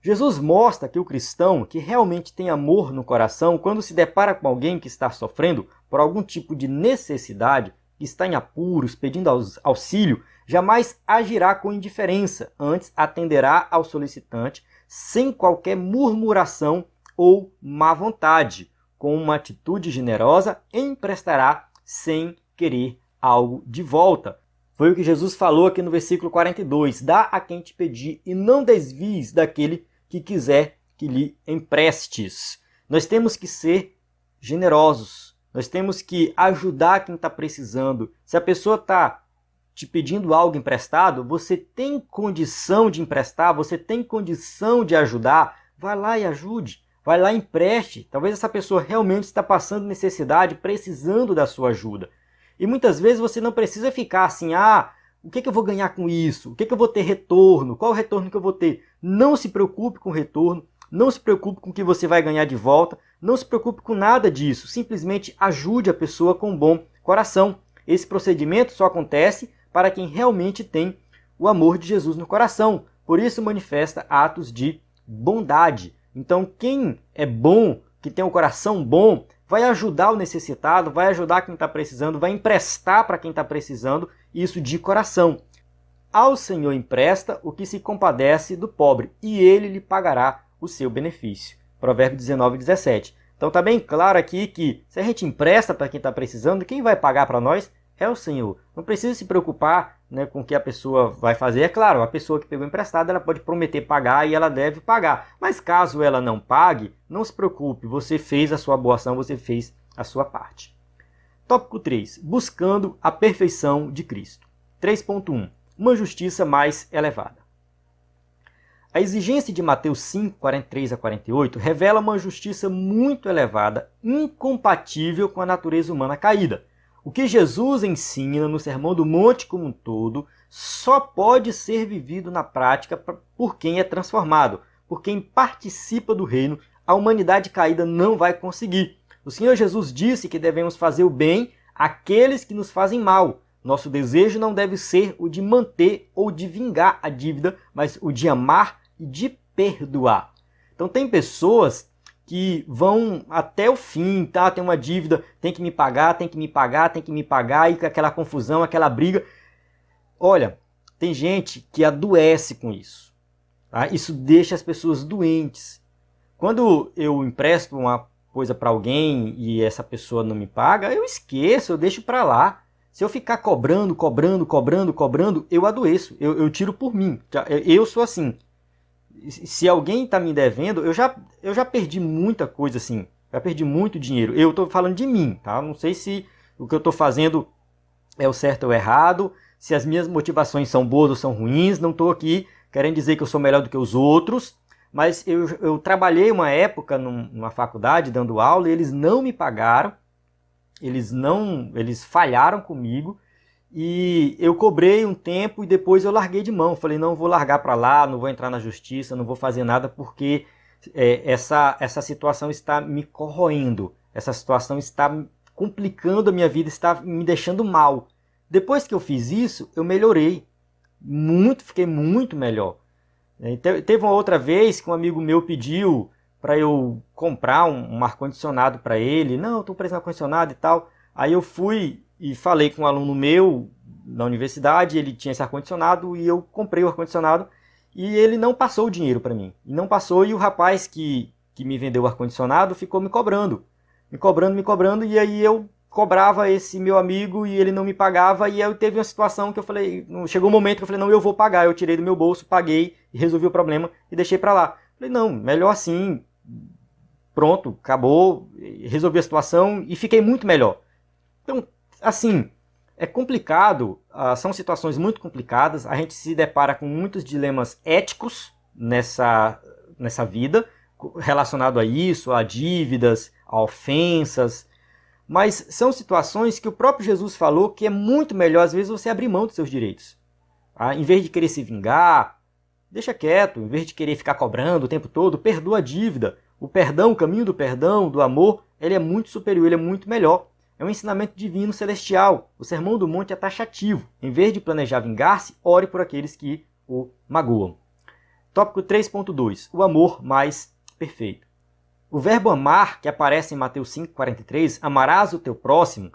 Jesus mostra que o cristão que realmente tem amor no coração, quando se depara com alguém que está sofrendo por algum tipo de necessidade, que está em apuros, pedindo auxílio, jamais agirá com indiferença, antes atenderá ao solicitante sem qualquer murmuração ou má vontade, com uma atitude generosa, emprestará sem querer algo de volta. Foi o que Jesus falou aqui no versículo 42. Dá a quem te pedir e não desvies daquele que quiser que lhe emprestes. Nós temos que ser generosos. Nós temos que ajudar quem está precisando. Se a pessoa está te pedindo algo emprestado, você tem condição de emprestar, você tem condição de ajudar, vai lá e ajude. Vai lá e empreste. Talvez essa pessoa realmente está passando necessidade, precisando da sua ajuda. E muitas vezes você não precisa ficar assim, o que eu vou ganhar com isso? O que eu vou ter retorno? Qual o retorno que eu vou ter? Não se preocupe com o retorno, não se preocupe com o que você vai ganhar de volta, não se preocupe com nada disso. Simplesmente ajude a pessoa com um bom coração. Esse procedimento só acontece para quem realmente tem o amor de Jesus no coração. Por isso manifesta atos de bondade. Então quem é bom, que tem um coração bom, vai ajudar o necessitado, vai ajudar quem está precisando, vai emprestar para quem está precisando, isso de coração. Ao Senhor empresta o que se compadece do pobre, e ele lhe pagará o seu benefício. Provérbios 19:17. Então está bem claro aqui que se a gente empresta para quem está precisando, quem vai pagar para nós é o Senhor. Não precisa se preocupar, né, com o que a pessoa vai fazer. É claro, a pessoa que pegou emprestado, ela pode prometer pagar e ela deve pagar. Mas caso ela não pague, não se preocupe, você fez a sua boa ação, você fez a sua parte. Tópico 3. Buscando a perfeição de Cristo. 3.1. Uma justiça mais elevada. A exigência de Mateus 5, 43 a 48 revela uma justiça muito elevada, incompatível com a natureza humana caída. O que Jesus ensina no Sermão do Monte como um todo só pode ser vivido na prática por quem é transformado, por quem participa do reino. A humanidade caída não vai conseguir. O Senhor Jesus disse que devemos fazer o bem àqueles que nos fazem mal. Nosso desejo não deve ser o de manter ou de vingar a dívida, mas o de amar e de perdoar. Então tem pessoas que vão até o fim, tá? Tem uma dívida, tem que me pagar, tem que me pagar, tem que me pagar, e aquela confusão, aquela briga. Olha, tem gente que adoece com isso. Tá? Isso deixa as pessoas doentes. Quando eu empresto uma coisa para alguém e essa pessoa não me paga, eu esqueço, eu deixo para lá. Se eu ficar cobrando, eu adoeço, eu tiro por mim. Eu sou assim. Se alguém está me devendo, eu já perdi muita coisa assim, já perdi muito dinheiro. Eu estou falando de mim, tá? Não sei se o que eu estou fazendo é o certo ou errado, se as minhas motivações são boas ou são ruins. Não estou aqui querendo dizer que eu sou melhor do que os outros, mas eu trabalhei uma época numa faculdade dando aula e eles não me pagaram, eles falharam comigo. E eu cobrei um tempo e depois eu larguei de mão. Falei, não vou largar para lá, não vou entrar na justiça, não vou fazer nada porque essa situação está me corroendo. Essa situação está complicando a minha vida, está me deixando mal. Depois que eu fiz isso, eu melhorei. Fiquei muito melhor. Teve uma outra vez que um amigo meu pediu para eu comprar um ar-condicionado para ele. Não, estou precisando de ar-condicionado e tal. Aí eu fui e falei com um aluno meu na universidade, ele tinha esse ar-condicionado e eu comprei o ar-condicionado e ele não passou o dinheiro para mim. E não passou, e o rapaz que me vendeu o ar-condicionado ficou me cobrando, e aí eu cobrava esse meu amigo e ele não me pagava, e aí teve uma situação que eu falei, chegou um momento que eu falei, não, eu vou pagar. Eu tirei do meu bolso, paguei e resolvi o problema e deixei para lá. Falei, não, melhor assim, pronto, acabou, resolvi a situação e fiquei muito melhor. Então, assim, é complicado, são situações muito complicadas, a gente se depara com muitos dilemas éticos nessa vida, relacionado a isso, a dívidas, a ofensas, mas são situações que o próprio Jesus falou que é muito melhor, às vezes, você abrir mão dos seus direitos. Tá? Em vez de querer se vingar, deixa quieto, em vez de querer ficar cobrando o tempo todo, perdoa a dívida. O perdão, o caminho do perdão, do amor, ele é muito superior, ele é muito melhor. É um ensinamento divino celestial. O Sermão do Monte é taxativo. Em vez de planejar vingar-se, ore por aqueles que o magoam. Tópico 3.2. O amor mais perfeito. O verbo amar, que aparece em Mateus 5,43, amarás o teu próximo,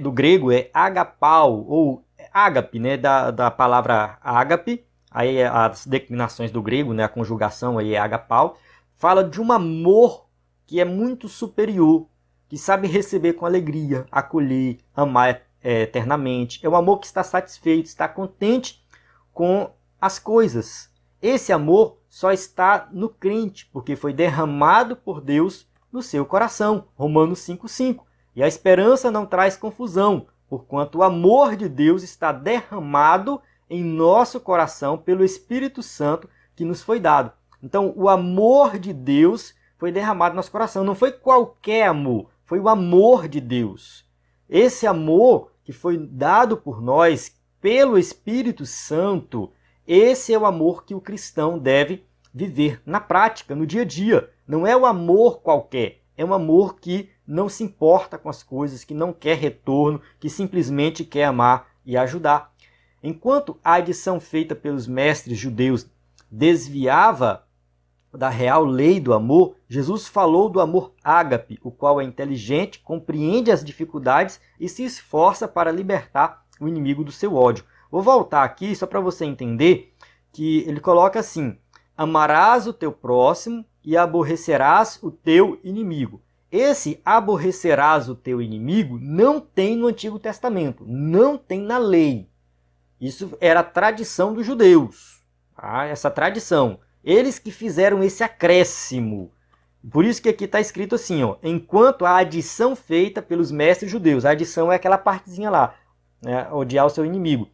do grego é agapau, ou ágape, né, da palavra ágape, aí as declinações do grego, né, a conjugação aí é agapau, fala de um amor que é muito superior, que sabe receber com alegria, acolher, amar eternamente. É um amor que está satisfeito, está contente com as coisas. Esse amor só está no crente, porque foi derramado por Deus no seu coração. Romanos 5,5. E a esperança não traz confusão, porquanto o amor de Deus está derramado em nosso coração pelo Espírito Santo que nos foi dado. Então, o amor de Deus foi derramado no nosso coração. Não foi qualquer amor, foi o amor de Deus. Esse amor que foi dado por nós, pelo Espírito Santo, esse é o amor que o cristão deve viver na prática, no dia a dia. Não é o amor qualquer, é um amor que não se importa com as coisas, que não quer retorno, que simplesmente quer amar e ajudar. Enquanto a adição feita pelos mestres judeus desviava da real lei do amor, Jesus falou do amor ágape, o qual é inteligente, compreende as dificuldades e se esforça para libertar o inimigo do seu ódio. Vou voltar aqui só para você entender que ele coloca assim: amarás o teu próximo e aborrecerás o teu inimigo. Esse aborrecerás o teu inimigo não tem no Antigo Testamento, não tem na lei. Isso era a tradição dos judeus, tá? Essa tradição. Eles que fizeram esse acréscimo. Por isso que aqui está escrito assim, ó, enquanto a adição feita pelos mestres judeus. A adição é aquela partezinha lá, né, odiar o seu inimigo.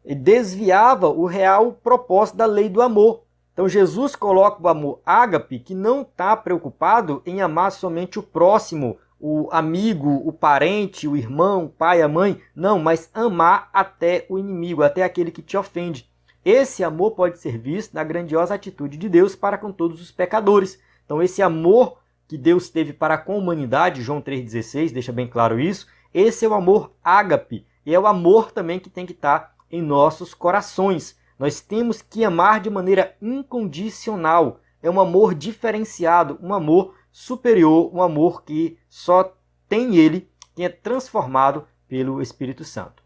E desviava o real propósito da lei do amor. Então Jesus coloca o amor ágape, que não está preocupado em amar somente o próximo, o amigo, o parente, o irmão, o pai, a mãe. Não, mas amar até o inimigo, até aquele que te ofende. Esse amor pode ser visto na grandiosa atitude de Deus para com todos os pecadores. Então esse amor que Deus teve para com a humanidade, João 3,16, deixa bem claro isso, esse é o amor ágape. E é o amor também que tem que estar em nossos corações. Nós temos que amar de maneira incondicional. É um amor diferenciado, um amor superior, um amor que só tem ele, que é transformado pelo Espírito Santo.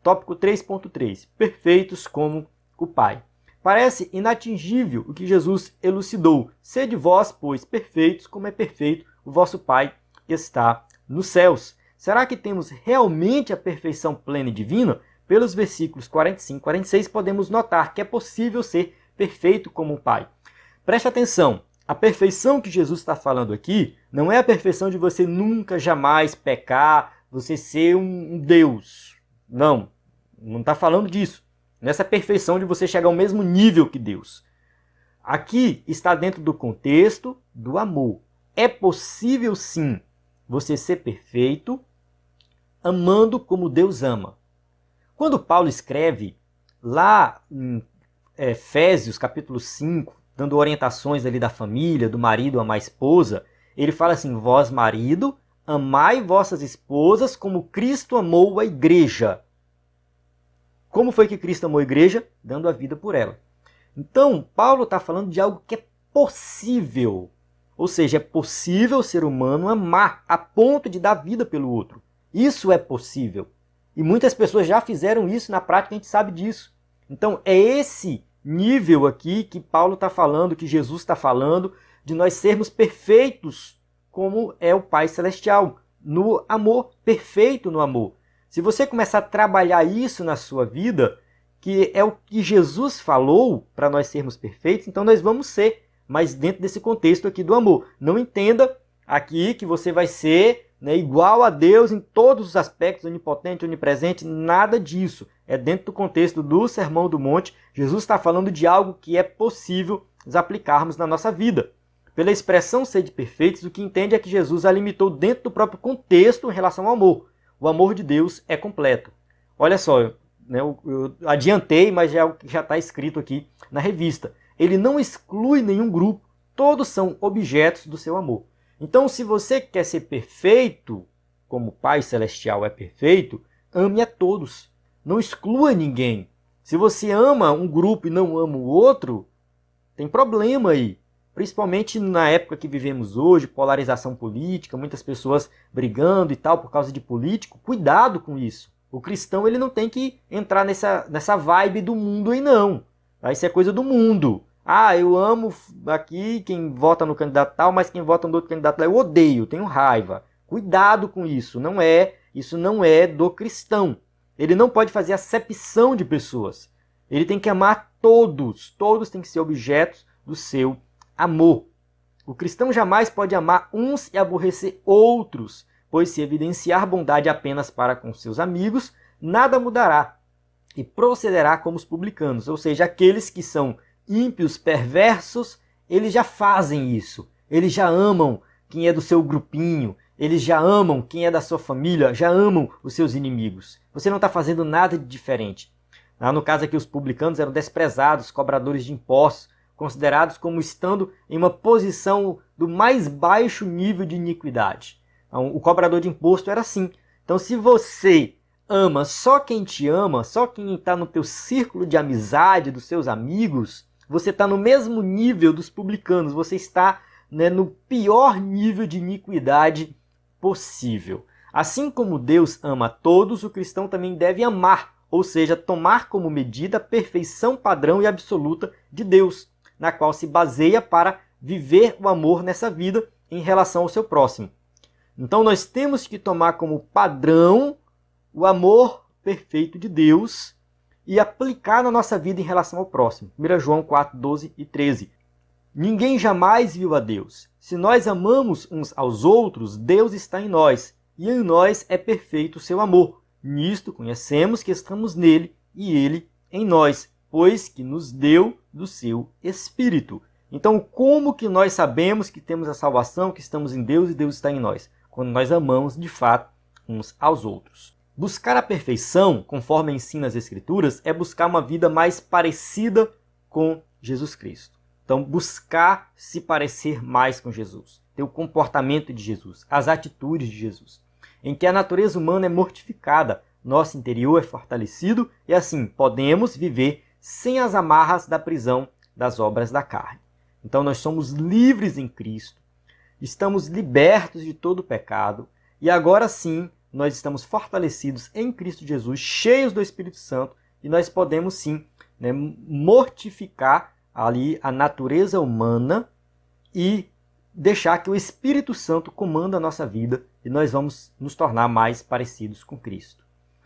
Tópico 3.3. Perfeitos como o Pai. Parece inatingível o que Jesus elucidou. Sede vós, pois, perfeitos, como é perfeito o vosso Pai que está nos céus. Será que temos realmente a perfeição plena e divina? Pelos versículos 45 e 46, podemos notar que é possível ser perfeito como o Pai. Preste atenção, a perfeição que Jesus está falando aqui não é a perfeição de você nunca, jamais pecar, você ser um Deus. Não está falando disso. Nessa perfeição de você chegar ao mesmo nível que Deus. Aqui está dentro do contexto do amor. É possível sim você ser perfeito amando como Deus ama. Quando Paulo escreve lá em Efésios capítulo 5, dando orientações ali da família, do marido amar a esposa, ele fala assim: vós marido, amai vossas esposas como Cristo amou a igreja. Como foi que Cristo amou a igreja? Dando a vida por ela. Então, Paulo está falando de algo que é possível. Ou seja, é possível o ser humano amar a ponto de dar vida pelo outro. Isso é possível. E muitas pessoas já fizeram isso na prática, a gente sabe disso. Então, é esse nível aqui que Paulo está falando, que Jesus está falando, de nós sermos perfeitos como é o Pai Celestial. No amor, perfeito no amor. Se você começar a trabalhar isso na sua vida, que é o que Jesus falou para nós sermos perfeitos, então nós vamos ser, mas dentro desse contexto aqui do amor. Não entenda aqui que você vai ser, né, igual a Deus em todos os aspectos, onipotente, onipresente, nada disso. É dentro do contexto do Sermão do Monte. Jesus está falando de algo que é possível nós aplicarmos na nossa vida. Pela expressão sede perfeitos, o que entende é que Jesus a limitou dentro do próprio contexto em relação ao amor. O amor de Deus é completo. Olha só, né, eu adiantei, mas já está escrito aqui na revista. Ele não exclui nenhum grupo, todos são objetos do seu amor. Então, se você quer ser perfeito, como o Pai Celestial é perfeito, ame a todos. Não exclua ninguém. Se você ama um grupo e não ama o outro, tem problema aí. Principalmente na época que vivemos hoje, polarização política, muitas pessoas brigando e tal por causa de político. Cuidado com isso. O cristão ele não tem que entrar nessa vibe do mundo aí não. Isso é coisa do mundo. Ah, eu amo aqui quem vota no candidato tal, mas quem vota no outro candidato lá eu odeio, tenho raiva. Cuidado com isso. Isso não é do cristão. Ele não pode fazer acepção de pessoas. Ele tem que amar todos. Todos têm que ser objetos do seu amor. O cristão jamais pode amar uns e aborrecer outros, pois se evidenciar bondade apenas para com seus amigos, nada mudará e procederá como os publicanos, ou seja, aqueles que são ímpios, perversos, eles já fazem isso. Eles já amam quem é do seu grupinho, eles já amam quem é da sua família, já amam os seus inimigos. Você não está fazendo nada de diferente. No caso aqui, os publicanos eram desprezados, cobradores de impostos, considerados como estando em uma posição do mais baixo nível de iniquidade. Então, o cobrador de imposto era assim. Então, se você ama só quem te ama, só quem está no teu círculo de amizade, dos seus amigos, você está no mesmo nível dos publicanos, você está, né, no pior nível de iniquidade possível. Assim como Deus ama a todos, o cristão também deve amar, ou seja, tomar como medida a perfeição padrão e absoluta de Deus, na qual se baseia para viver o amor nessa vida em relação ao seu próximo. Então nós temos que tomar como padrão o amor perfeito de Deus e aplicar na nossa vida em relação ao próximo. 1 João 4, 12 e 13. Ninguém jamais viu a Deus. Se nós amamos uns aos outros, Deus está em nós, e em nós é perfeito o seu amor. Nisto conhecemos que estamos nele e ele em nós, pois que nos deu do seu Espírito. Então, como que nós sabemos que temos a salvação, que estamos em Deus e Deus está em nós? Quando nós amamos, de fato, uns aos outros. Buscar a perfeição, conforme ensina as Escrituras, é buscar uma vida mais parecida com Jesus Cristo. Então, buscar se parecer mais com Jesus, ter o comportamento de Jesus, as atitudes de Jesus, em que a natureza humana é mortificada, nosso interior é fortalecido e assim podemos viver sem as amarras da prisão das obras da carne. Então, nós somos livres em Cristo, estamos libertos de todo o pecado e agora sim nós estamos fortalecidos em Cristo Jesus, cheios do Espírito Santo, e nós podemos sim, né, mortificar ali a natureza humana e deixar que o Espírito Santo comanda a nossa vida e nós vamos nos tornar mais parecidos com Cristo.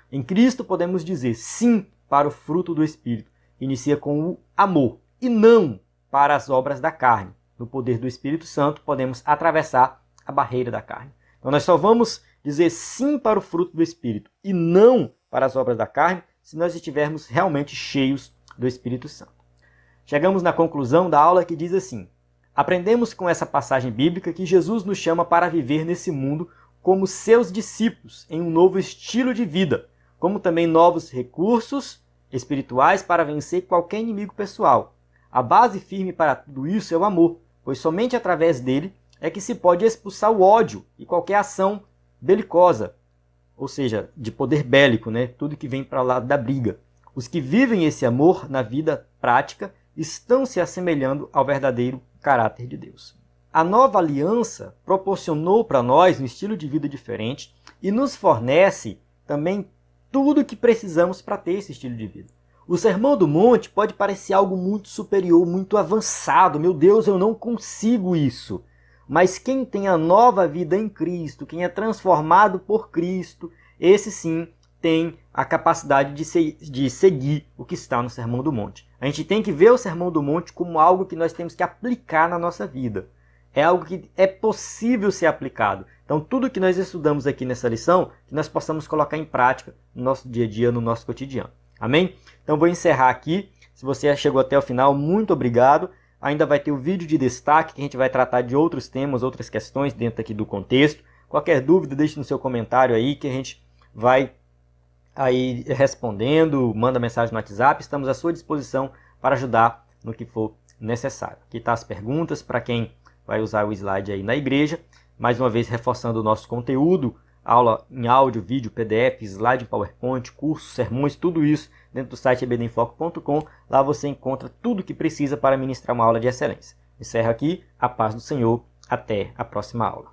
Em Cristo podemos dizer sim para o fruto do Espírito. Inicia com o amor e não para as obras da carne. No poder do Espírito Santo podemos atravessar a barreira da carne. Então nós só vamos dizer sim para o fruto do Espírito e não para as obras da carne se nós estivermos realmente cheios do Espírito Santo. Chegamos na conclusão da aula que diz assim: aprendemos com essa passagem bíblica que Jesus nos chama para viver nesse mundo como seus discípulos, em um novo estilo de vida, como também novos recursos espirituais para vencer qualquer inimigo pessoal. A base firme para tudo isso é o amor, pois somente através dele é que se pode expulsar o ódio e qualquer ação belicosa, ou seja, de poder bélico, né? Tudo que vem para o lado da briga. Os que vivem esse amor na vida prática estão se assemelhando ao verdadeiro caráter de Deus. A nova aliança proporcionou para nós um estilo de vida diferente e nos fornece também tudo o que precisamos para ter esse estilo de vida. O Sermão do Monte pode parecer algo muito superior, muito avançado. Meu Deus, eu não consigo isso. Mas quem tem a nova vida em Cristo, quem é transformado por Cristo, esse sim tem a capacidade de seguir o que está no Sermão do Monte. A gente tem que ver o Sermão do Monte como algo que nós temos que aplicar na nossa vida. É algo que é possível ser aplicado. Então, tudo que nós estudamos aqui nessa lição, que nós possamos colocar em prática no nosso dia a dia, no nosso cotidiano. Amém? Então, vou encerrar aqui. Se você chegou até o final, muito obrigado. Ainda vai ter o vídeo de destaque, que a gente vai tratar de outros temas, outras questões dentro aqui do contexto. Qualquer dúvida, deixe no seu comentário aí, que a gente vai aí respondendo, manda mensagem no WhatsApp. Estamos à sua disposição para ajudar no que for necessário. Aqui estão as perguntas para quem vai usar o slide aí na igreja. Mais uma vez, reforçando o nosso conteúdo, aula em áudio, vídeo, PDF, slide em PowerPoint, cursos, sermões, tudo isso dentro do site ebdenfoco.com. Lá você encontra tudo o que precisa para ministrar uma aula de excelência. Encerro aqui. A paz do Senhor. Até a próxima aula.